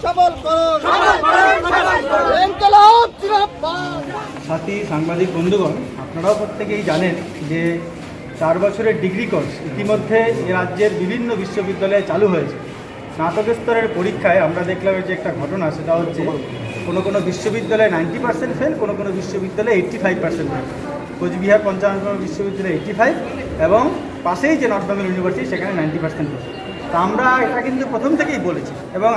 সবল করুন, ইনকিলাব জিন্দাবাদ। সাথী সাংবাদিক বন্ধুগণ, আপনারাও প্রত্যেকেই জানেন যে 4 বছরের ডিগ্রি কোর্স ইতিমধ্যে এ রাজ্যের বিভিন্ন বিশ্ববিদ্যালয়ে চালু হয়েছে। স্নাতক স্তরের পরীক্ষায় আমরা দেখলাম যে একটা ঘটনা, সেটা হচ্ছে কোনো কোনো বিশ্ববিদ্যালয়ে 90% ফেল, কোনো কোনো বিশ্ববিদ্যালয়ে 85% ফেল। কোচবিহার 55 বিশ্ববিদ্যালয়ে 85 এবং পাশেই যে নর্থ বেঙ্গল ইউনিভার্সিটি সেখানে 90% ফেল। তা আমরা এটা কিন্তু প্রথম থেকেই বলেছি এবং